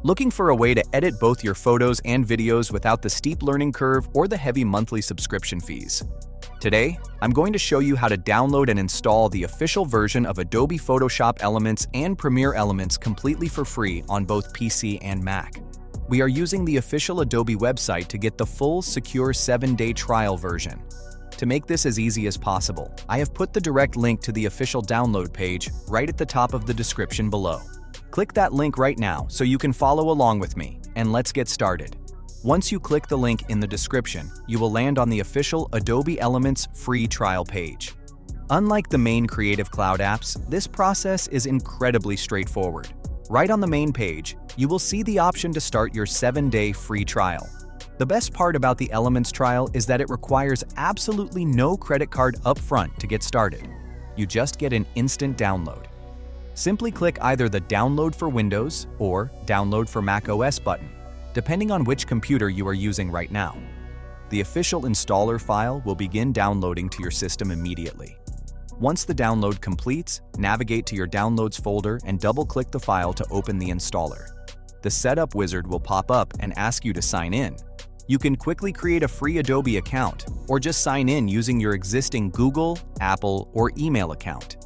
Looking for a way to edit both your photos and videos without the steep learning curve or the heavy monthly subscription fees? Today, I'm going to show you how to download and install the official version of Adobe Photoshop Elements and Premiere Elements completely for free on both PC and Mac. We are using the official Adobe website to get the full, secure 7-day trial version. To make this as easy as possible, I have put the direct link to the official download page right at the top of the description below. Click that link right now so you can follow along with me, and let's get started. Once you click the link in the description, you will land on the official Adobe Elements free trial page. Unlike the main Creative Cloud apps, this process is incredibly straightforward. Right on the main page, you will see the option to start your 7-day free trial. The best part about the Elements trial is that it requires absolutely no credit card upfront to get started. You just get an instant download. Simply click either the Download for Windows or Download for Mac OS button, depending on which computer you are using right now. The official installer file will begin downloading to your system immediately. Once the download completes, navigate to your Downloads folder and double-click the file to open the installer. The Setup wizard will pop up and ask you to sign in. You can quickly create a free Adobe account or just sign in using your existing Google, Apple, or email account.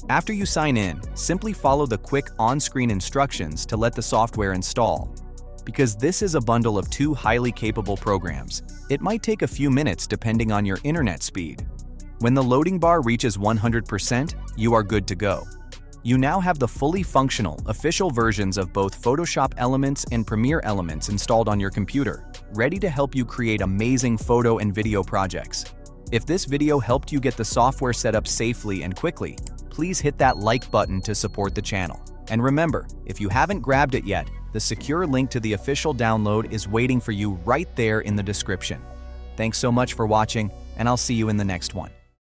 After you sign in, simply follow the quick on-screen instructions to let the software install. Because this is a bundle of 2 highly capable programs, it might take a few minutes depending on your internet speed. When the loading bar reaches 100%, you are good to go. You now have the fully functional, official versions of both Photoshop Elements and Premiere Elements installed on your computer, ready to help you create amazing photo and video projects. If this video helped you get the software set up safely and quickly, please hit that like button to support the channel. And remember, if you haven't grabbed it yet, the secure link to the official download is waiting for you right there in the description. Thanks so much for watching, and I'll see you in the next one.